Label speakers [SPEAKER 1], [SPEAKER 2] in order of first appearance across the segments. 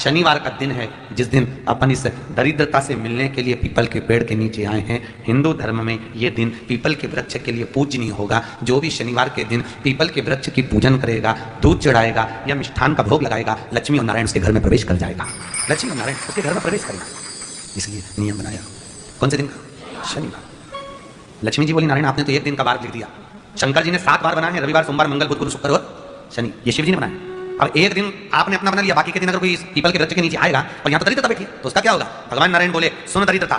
[SPEAKER 1] शनिवार का दिन है जिस दिन अपन इस दरिद्रता से मिलने के लिए पीपल के पेड़ के नीचे आए हैं। हिंदू धर्म में ये दिन पीपल के वृक्ष के लिए पूजनीय होगा। जो भी शनिवार के दिन पीपल के वृक्ष की पूजन करेगा, दूध चढ़ाएगा या मिष्ठान का भोग लगाएगा, लक्ष्मी और नारायण उसके घर में प्रवेश कर जाएगा। लक्ष्मी और नारायण उसके घर में प्रवेश करेगा, इसलिए नियम बनाया। कौन से दिन का? शनिवार। लक्ष्मी जी बोली नारायण आपने तो एक दिन का वार लिख दिया। शंकर जी ने 7 बार बनाए हैं, रविवार, सोमवार, मंगल, बुध, गुरु, शुक्र और शनि। ये शिव जी ने बनाया। अब एक दिन आपने अपना बना लिया, बाकी के दिन अगर कोई पीपल के वृक्ष के नीचे आएगा और यहाँ तो दरिद्रता बैठी तो उसका क्या होगा? भगवान नारायण बोले सुन दरिद्रता,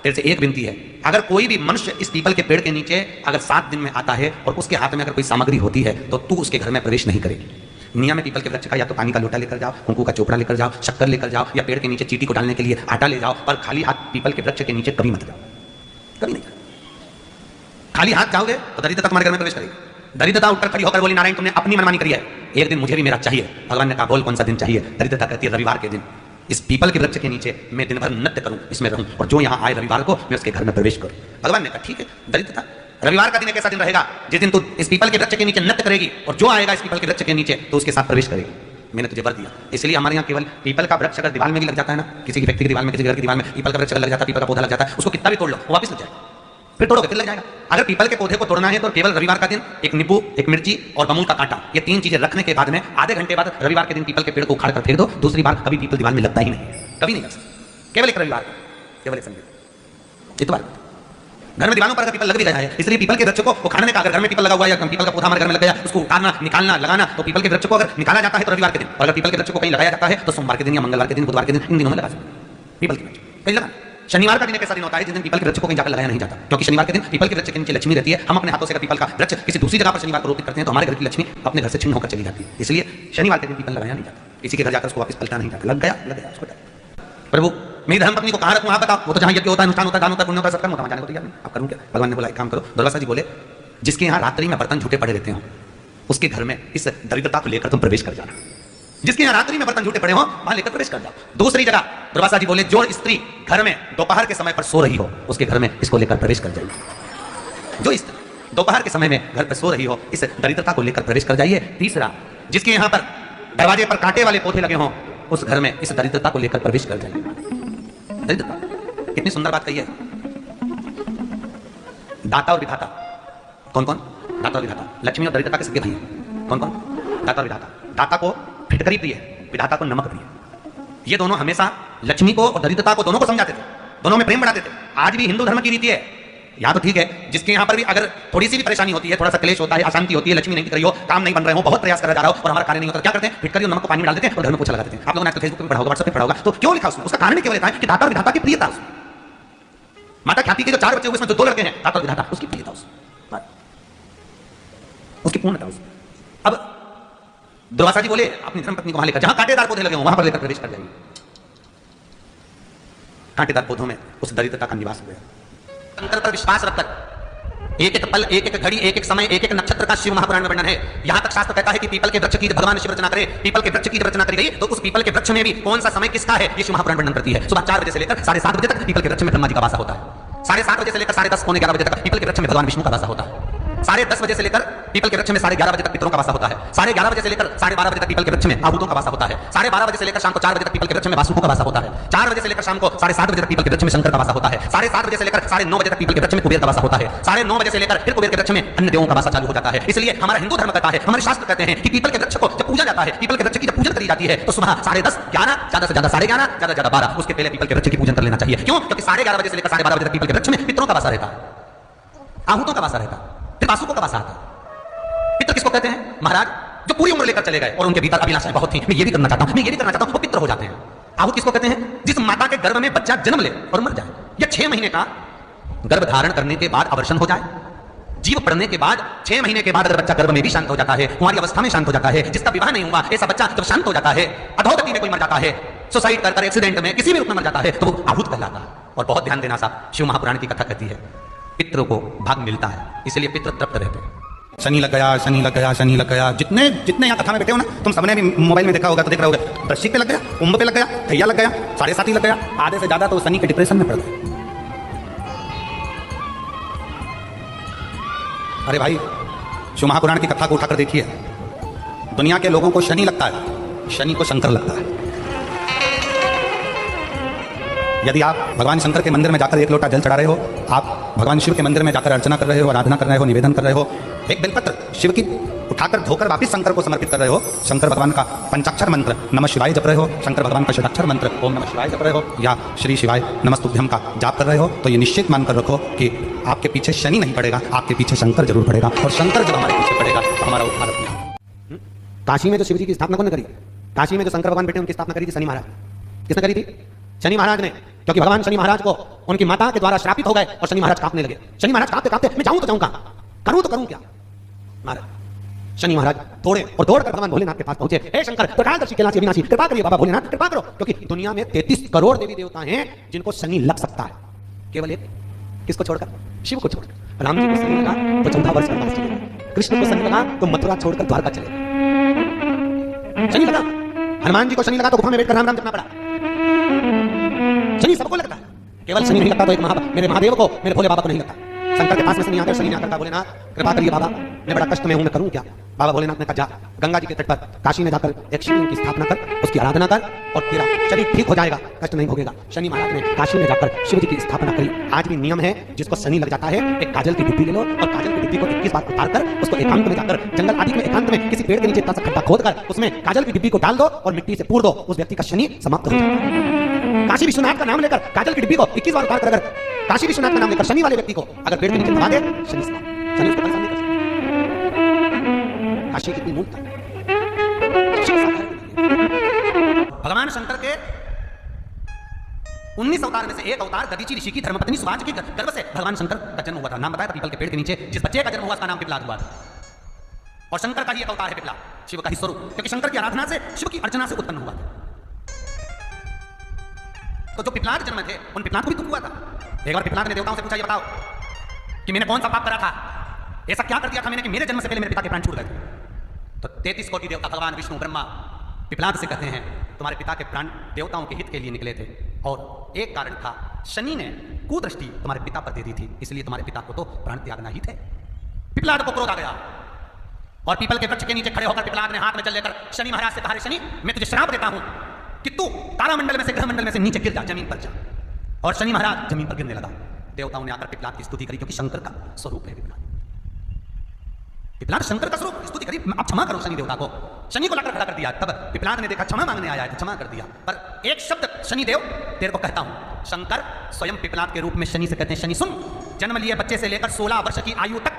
[SPEAKER 1] तेरे से एक विनती है, अगर कोई भी मनुष्य इस पीपल के पेड़ के नीचे अगर 7 दिन में आता है और उसके हाथ में अगर कोई सामग्री होती है तो तू उसके घर में प्रवेश नहीं करेगी। नियम में पीपल के वृक्ष का या तो पानी का लोटा लेकर जाओ, कुंकू का चोपड़ा लेकर जाओ, शक्कर लेकर जाओ, या पेड़ के नीचे चीटी को डालने के लिए आटा ले जाओ, पर खाली हाथ पीपल के वृक्ष के नीचे कभी मत जाओ, कभी नहीं। खाली हाथ जाओगे तो दरिद्रता तुम्हारे घर में प्रवेश करेगी। दरिद्रता उठकर खड़ी होकर बोली नारायण तुमने अपनी मनमानी करी है, एक दिन मुझे भी मेरा चाहिए। भगवान ने कहा बोल कौन सा दिन चाहिए? दरिद्रता कहती है रविवार के दिन इस पीपल के वृक्ष के नीचे मैं दिन भर नृत्य करूं, इसमें रहूं, और जो यहाँ आए रविवार को मैं उसके घर में प्रवेश करूं। भगवान ने कहा ठीक है। दरिद्रता रविवार का दिन एक ऐसा दिन रहेगा जिस दिन तू इस पीपल के वृक्ष के नीचे नृत्य करेगी और जो आएगा इस पीपल के वृक्ष के नीचे तो उसके साथ प्रवेश करेगी। मैंने तुझे वर दिया। इसलिए हमारे यहाँ केवल पीपल का वृक्ष अगर दीवार में भी लग जाता है ना, किसी की व्यक्ति की दीवार में, किसी घर की दीवार में पीपल का वृक्ष लग जाता है, पीपल का पौधा लग जाता है, उसको कितना भी तोड़ लो वो वापस लग जाएगा, फिर तोड़ोगे फिर लग जाएगा। अगर पीपल के पौधे को तोड़ना है तो केवल रविवार का दिन एक नींबू, एक मिर्ची और बमूल का कांटा, ये 3 चीजें रखने के बाद में आधे घंटे बाद रविवार के दिन पीपल के पेड़ को उखाड़ कर फेंक दो। दूसरी बार कभी पीपल दीवार में लगता ही नहीं, कभी नहीं लग सकता। केवल एक रविवार, केवल एक संडे, इतवार। घर में दीवारों पर अगर पीपल लग भी गया है, इसलिए पीपल के वृक्ष को उखाड़ने का, अगर घर में पीपल लगा हुआ है या पीपल का पौधा हमारे घर में लग गया, उसको उतारना, निकालना, लगाना, तो पीपल के वृक्ष को अगर निकाला जाता है तो रविवार के दिन, और अगर पीपल के वृक्ष को कहीं लगाया जाता है तो सोमवार के दिन या मंगलवार के दिन, बुधवार के दिन, इन दिनों में लगा सकते हैं पीपल के वृक्ष कहीं लगाना। शनिवार का दिन एक ऐसा दिन होता है जिस दिन पीपल के वृक्ष को कहीं जाकर लगाया नहीं जाता, क्योंकि शनिवार के दिन पीपल के वृक्ष के नीचे लक्ष्मी रहती है। हम अपने हाथों से अगर पीपल का वृक्ष किसी दूसरी जगह पर शनिवार को रोपित करते हैं तो हमारे घर की लक्ष्मी अपने घर से छिन्न होकर चली जाती है। इसलिए शनिवार के दिन पीपल लगाया नहीं जाता, किसी के घर जाकर उसको वापस पलटा नहीं जाता। लग गया उसको। प्रभु मेरी धर्मपत्नी को कहाँ रखूँ आप बताओ? वो तो जहाँ यज्ञ होता है, अनुष्ठान होता है, दान होता है, पुण्य होता है, सत्कर्म होता है, जाने को तैयार नहीं। अब करूँ क्या? भगवान ने बोला एक काम करो। दुर्वासा जी बोले जिसके यहाँ रात्रि में बर्तन झूठे पड़े रहते हो उसके घर में इस दरिद्रता को लेकर तुम प्रवेश कर जाना। जिसके यहाँ रात्रि में बर्तन झूठे पड़े हो वहां लेकर प्रवेश कर जाओ। दूसरी जगह दुर्वासा जी बोले जो स्त्री घर में दोपहर के समय पर सो रही हो उसके घर में इसको लेकर प्रवेश कर जाइए। जो स्त्री दोपहर के समय में घर पर सो रही हो इस दरिद्रता को लेकर प्रवेश कर जाइए। तीसरा जिसके यहाँ पर दरवाजे पर कांटे वाले पौधे लगे हों उस घर में इस दरिद्रता को लेकर प्रवेश कर जाइए। दरिद्रता कितनी सुंदर बात कही है। दाता और विधाता कौन कौन? दाता और विधाता, लक्ष्मी और दरिद्रता के सगे भाई हैं। कौन कौन? दाता और विधाता। दाता को फिटकरी प्रिय, विधाता को नमक प्रिय। ये दोनों हमेशा लक्ष्मी को और दरिद्रता को दोनों को समझाते थे, दोनों में प्रेम बढ़ाते थे। आज भी हिंदू धर्म की रीति है। यहाँ तो ठीक है जिसके यहाँ पर भी अगर थोड़ी सी भी परेशानी होती है, थोड़ा सा क्लेश होता है, अशांति होती है, लक्ष्मी नहीं दिख रही हो, काम नहीं बन रहे हो, बहुत प्रयास करा जा रहा हो और हमारा कार्य नहीं होता, क्या करते हैं? फिटकरी और नमक को पानी में डाल देते हैं और घर में पोछा लगा देते हैं। आप लोगों ने आजकल फेसबुक पे पढ़ा होगा, व्हाट्सएप पे पढ़ा होगा, तो क्यों लिखा उसमें? उसका कारण केवल था कि दाता और विधाता की प्रियता। माता ख्याति के जो 4 बच्चे हुए उसमें जो 2 लड़के हैं दाता और विधाता, उसकी प्रियता, उसकी पूर्णता। अब दुर्वासा जी बोले अपनी धर्मपत्नी को वहां लेकर जहां कांटेदार पौधे लगे हों वहां पर लेकर प्रवेश कर जाइए। कांटेदार पौधों में उस दरिद्रता का निवास हो गया। अंतर पर विश्वास रखकर एक एक पल, एक एक घड़ी, एक एक समय, एक एक नक्षत्र का शिव महापुराण में वर्णन है। यहां तक शास्त्र कहता है कि पीपल के वृक्ष की भगवान शिव रचना करे, पीपल के वृक्ष की रचना करी गई तो उस पीपल के वृक्ष में भी कौन सा समय किसका है ये शिव महापुराण वर्णन करती है। सुबह 4 बजे से लेकर 7:30 बजे तक पीपल के वृक्ष में ब्रह्मा जी का वास होता है। 7:30 बजे से लेकर 10:30 पौने 11 बजे तक पीपल के वृक्ष में भगवान विष्णु का वास होता है। 10:30 बजे से लेकर पीपल के वृक्ष में 11:30 बजे तक पितरों का वासा होता है। 11:30 बजे से लेकर 12:30 बजे तक पीपल के वृक्ष में आहूतों का वासा होता है। 12:30 बजे से लेकर शाम को 4 बजे तक पीपल के वृक्ष में वासुकों का वासा होता है। 4 बजे से लेकर शाम को 7:30 बजे तक पीपल के वृक्ष में शंकर का वासा होता है। 7:30 बजे से लेकर 9:30 बजे तक पीपल के वृक्ष में कुबेर का वासा होता है। 9:30 बजे से लेकर फिर कुबेर के वृक्ष में अन्य देवों का वासा चालू हो जाता है। इसलिए हमारा हिंदू धर्म कहता है, हमारे शास्त्र कहते हैं कि पीपल के वृक्ष को जब पूजा जाता है, पीपल के वृक्ष की जब पूजन करी जाती है तो सुबह 10:30, 11, ज्यादा से ज्यादा 11:30, ज्यादा से ज्यादा 12 उसके पहले पीपल के वृक्ष की पूजन कर लेना चाहिए। क्यों? क्योंकि 11:30 बजे से लेकर 12:30 बजे तक पीपल के वृक्ष में पितरों का वासा रहता है, आहूतों का वासा रहता है, फिर वासुकों का वासा आता है। पितर किसको कहते हैं? महाराज जो पूरी उम्र लेकर चले गए और उनके भीतर अभिलाषाएं बहुत थी, मैं ये भी करना चाहता हूं, मैं ये भी करना चाहता हूं, वो पितर हो जाते हैं। आहूत किसको कहते हैं? जिस माता के गर्भ में बच्चा जन्म ले और मर जाए, या 6 महीने का गर्भ धारण करने के बाद अवर्षण हो जाए, जीव पड़ने के बाद 6 महीने के बाद अगर बच्चा गर्भ में भी शांत हो जाता है, कुंवारी अवस्था में शांत हो जाता है, जिसका विवाह नहीं हुआ ऐसा बच्चा जब शांत हो जाता है, अधोगति में कोई मर जाता है, सुसाइड कर एक्सीडेंट में किसी भी रूप में मर जाता है तो वो आहूत कहलाता है। और बहुत ध्यान देना साहब, शिव महापुराण की कथा कहती है पितरों को भाग मिलता है, इसलिए पितर तृप्त रहते हैं। शनि लग गया, शनि लग गया, शनि लग गया। जितने यहाँ कथा में बैठे हो ना, तुम सबने भी मोबाइल में देखा होगा तो देख रहे होगे, वृश्चिक पे लग गया, कुंभ पे लग गया, भैया लग गया, 7.5 लग गया, आधे से ज्यादा तो शनि के डिप्रेशन में पड़ गए। अरे भाई शिव महापुराण की कथा को उठाकर देखिए, दुनिया के लोगों को शनि लगता है, शनि को शंकर लगता है।
[SPEAKER 2] यदि आप भगवान शंकर के मंदिर में जाकर एक लोटा जल चढ़ा रहे हो, आप भगवान शिव के मंदिर में जाकर अर्चना कर रहे हो, आराधना कर रहे हो, निवेदन कर रहे हो, एक बेलपत्र शिव की उठाकर धोकर वापिस शंकर को समर्पित कर रहे हो, शंकर भगवान का पंचाक्षर मंत्र नमः शिवाय जप रहे हो, शंकर भगवान का षडाक्षर मंत्र ओम नमः शिवाय जप रहे हो, या श्री शिवाय नमस्तुभ्यम का जाप कर रहे हो, तो ये निश्चित मानकर रखो कि आपके पीछे शनि नहीं पड़ेगा, आपके पीछे शंकर जरूर पड़ेगा। और शंकर जब हमारे पीछे पड़ेगा तो हमारा उद्धार अपने आप।
[SPEAKER 3] काशी में जो शिव जी की स्थापना कौन ने करी? काशी में जो शंकर भगवान बैठे उनकी स्थापना करी थी शनि महाराज। किसने करी थी? शनि महाराज ने, क्योंकि भगवान शनि महाराज को उनकी माता के द्वारा श्रापित हो गए और शनि महाराज कांपने लगे। शनि महाराज कांपते कांपते मैं जाऊं तो जाऊं कहां, करूं तो करूं क्या? महाराज शनि महाराज दौड़े और दौड़कर भगवान भोलेनाथ के पास पहुंचे। हे शंकर प्रकाशदर्शी कैलाशी अविनाशी, कृपा करिए बाबा भोलेनाथ, कृपा करो, क्योंकि दुनिया में 33 करोड़ देवी देवता हैं जिनको शनि लग सकता है, केवल एक किसको छोड़कर? शिव को छोड़कर। राम जी को शनि लगा तो 14 वर्ष वनवास चले, कृष्ण को शनि लगा तो मथुरा छोड़कर द्वारका चले। शनि लगा, हनुमान जी को शनि लगा तो गुफा में बैठकर राम राम जपना पड़ा। शनि सबको लगता है, केवल शनि नहीं लगता तो एक मेरे महादेव को, मेरे भोले बाबा को नहीं लगता। शंकर के पास में शनि आकर शनि आकर भोलेनाथ कृपा करिए बाबा, मैं बड़ा कष्ट में हूं, मैं करूं क्या? बाबा भोलेनाथ ने कहा जा गंगा जी के तट पर काशी में जाकर एक शिवलिंग की स्थापना कर, उसकी आराधना कर और तेरा शरीर ठीक हो जाएगा, कष्ट नहीं भोगेगा। शनि महाराज ने काशी में जाकर शिव जी की स्थापना करी। आज भी नियम है, जिसको शनि लग जाता है एक काजल की डिब्बी ले लो और काजल की डिब्बी को 21 बार उतार कर उसको एकांत में जाकर जंगल आदि में एकांत में किसी पेड़ के नीचे इतना सा खड्डा खोद कर उसमें काजल की डिब्बी को डाल दो और मिट्टी से पूर दो, उस व्यक्ति का शनि समाप्त हो जाएगा। काशी विश्वनाथ का नाम लेकर काजल की डिब्बी को 21 बार उतार कर अगर काशी विश्वनाथ का नाम लेकर शनि वाले व्यक्ति को अगर पेड़ के नीचे दबा दे, शनि शनि उसको परेशान नहीं कर सकता। काशी कितनी मूलता है। भगवान शंकर के 19 अवतार में से एक अवतार दधीचि ऋषि की धर्मपत्नी सुभाष के गर्भ से भगवान शंकर का जन्म हुआ था। नाम बताया था पीपल के पेड़ के नीचे जिस बच्चे का जन्म हुआ उसका नाम पिपलाद हुआ था। और शंकर का ही एक अवतार है पिपलाद, शिव का ही स्वरूप, क्योंकि शंकर की आराधना से, शिव की अर्चना से उत्पन्न हुआ था। तो जो पिपलाद जन्म थे उन पिपलाद को भी दुख हुआ था। एक बार पिपलाद ने देवताओं से पूछा, ये बताओ कि मैंने कौन सा पाप करा था, ऐसा क्या कर दिया था मैंने कि मेरे जन्म से पहले मेरे पिता के प्राण छूट गए थे? तो 33 कोटि देवता भगवान विष्णु ब्रह्मा पिपलाद से कहते हैं तुम्हारे पिता के प्राण देवताओं के हित के लिए निकले थे और एक कारण था शनि ने कुदृष्टि तुम्हारे पिता पर दे दी थी, इसलिए तुम्हारे पिता को तो प्राण त्यागना ही थे। पिपलाद को क्रोध आ गया और पीपल के वृक्ष के नीचे खड़े होकर पिपलाद ने हाथ में जल लेकर शनि महाराज से कहा, शनि मैं तुझे श्राप देता हूं कि तू तारामंडल में से, ग्रह मंडल में से नीचे गिर जा, जमीन पर जा। और शनि महाराज जमीन पर गिरने लगा। देवताओं ने आकर पिपलाद की स्तुति करी, क्योंकि शंकर का स्वरूप है पिपलाद। पिपलाद शंकर का स्वरूप, स्तुति करी, आप क्षमा करो शनि देवता को। शनि को लाकर खड़ा कर दिया। तब पिपलाद ने देखा क्षमा मांगने आया है तो क्षमा कर दिया। पर एक शब्द शनि देव तेरे को कहता हूं। शंकर स्वयं पिपलाद के रूप में शनि से कहते हैं, शनि सुन, जन्म लिए बच्चे से लेकर 16 वर्ष की आयु तक,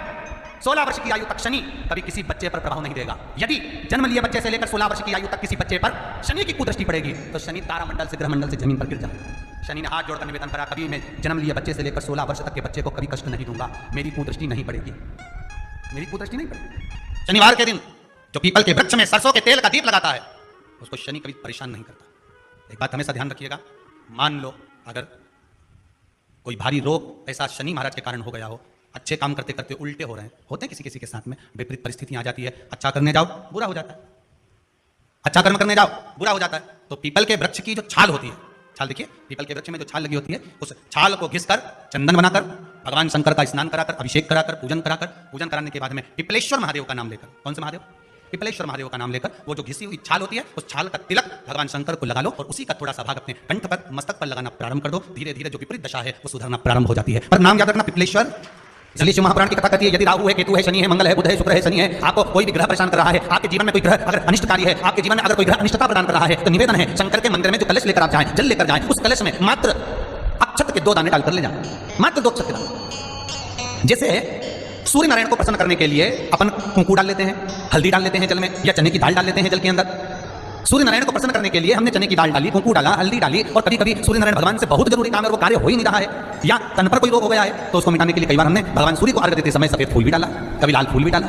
[SPEAKER 3] 16 वर्ष की आयु तक शनि कभी किसी बच्चे पर प्रभाव नहीं देगा। यदि जन्म लिए बच्चे से लेकर 16 वर्ष की आयु तक किसी बच्चे पर शनि की कुदृष्टि पड़ेगी तो शनि तारामंडल से, ग्रहमंडल से जमीन पर गिर जाएगा। शनि ने हाथ जोड़कर निवेदन करा, कभी मैं जन्म लिए बच्चे से लेकर 16 वर्ष तक के बच्चे को कभी कष्ट नहीं दूंगा, मेरी कुदृष्टि नहीं पड़ेगी, मेरी कुदृष्टि नहीं पड़ेगी। शनिवार के दिन जो पीपल के वृक्ष में सरसों के तेल का दीप लगाता है उसको शनि कभी परेशान नहीं करता। एक बात हमेशा ध्यान रखिएगा, मान लो अगर कोई भारी रोग ऐसा शनि महाराज के कारण हो गया हो, अच्छे काम करते करते उल्टे हो रहे हैं, होते हैं किसी किसी के साथ में, विपरीत परिस्थितियां आ जाती है, अच्छा करने जाओ बुरा हो जाता है, अच्छा कर्म करने जाओ बुरा हो जाता है। तो पीपल के वृक्ष की जो छाल होती है, छाल देखिए, पीपल के वृक्ष में जो छाल लगी होती है, उस छाल को घिसकर चंदन बनाकर भगवान शंकर का स्नान कराकर, अभिषेक कराकर, पूजन कराकर, पूजन कराने के बाद में पिपलेश्वर महादेव का नाम लेकर, कौन से महादेव? पिपलेश्वर महादेव का नाम लेकर वो जो घिसी हुई छाल होती है उस छाल का तिलक भगवान शंकर को लगा लो और उसी का थोड़ा सा भाग अपने कंठ पर, मस्तक पर लगाना प्रारंभ कर दो। धीरे धीरे जो विपरीत दशा है वो सुधरना प्रारंभ हो जाती है। पर नाम याद रखना पिपलेश्वर। इसलिए शिव महापुराण की कथा कहती है, यदि राहु है, केतु है, शनि है, मंगल है, बुध है, शुक्र है, शनि है, आपको कोई भी ग्रह परेशान कर रहा है, आपके जीवन में कोई ग्रह अगर अनिष्टकारी है, आपके जीवन में अगर कोई ग्रह अनिष्टता प्रदान कर रहा है, तो निवेदन है शंकर के मंदिर में जो कलश लेकर आप जाएं, जल लेकर जाएं, उस कलश में मात्र अक्षत के 2 दाने डालकर ले जाएं, मात्र 2 अक्षत के दाने। जैसे सूर्य नारायण को प्रसन्न करने के लिए अपन कुंकू डाल लेते हैं, हल्दी डाल लेते हैं जल में, या चने की दाल डाल लेते हैं जल के अंदर। सूर्य नारायण को प्रसन्न करने के लिए हमने चने की दाल डाली, कुंकू डाला, हल्दी डाली, और कभी कभी सूर्य नारायण भगवान से बहुत जरूरी काम है, वो कार्य हो ही नहीं रहा है, या तन पर कोई रोग हो गया है, तो उसको मिटाने के लिए कई बार हमने भगवान सूर्य को अर्घ्य देते समय सफेद फूल भी डाला, कभी लाल फूल भी डाला।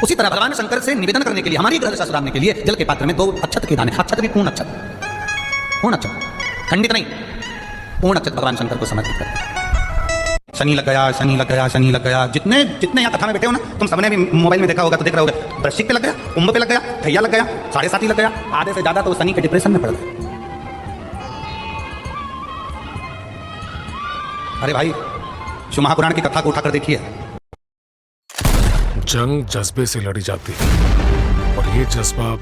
[SPEAKER 3] उसी तरह भगवान शंकर से निवेदन करने के लिए, हमारी ग्रह दशा सुधारने के लिए जल के पात्र में 2 अक्षत के दाने, अक्षत भी पूर्ण अक्षत, पूर्ण अक्षत, खंडित नहीं, पूर्ण अक्षत भगवान शंकर को समर्पित करते हैं। शनि लग गया, शनि लग गया, शनि लग गया, जितने यहाँ कथा में बैठे हो ना, तुम सबने भी मोबाइल में देखा होगा तो देख रहे होगे, वृश्चिक पे लग गया, कुंभ पे लग गया, धैया लग गया, 7.5 लग गया, आधे से ज्यादा तो शनि के डिप्रेशन में पड़ गए। अरे भाई, शिव महापुराण की कथा को उठाकर देखिए।
[SPEAKER 4] जंग जज्बे से लड़ी जाती है और ये जज्बा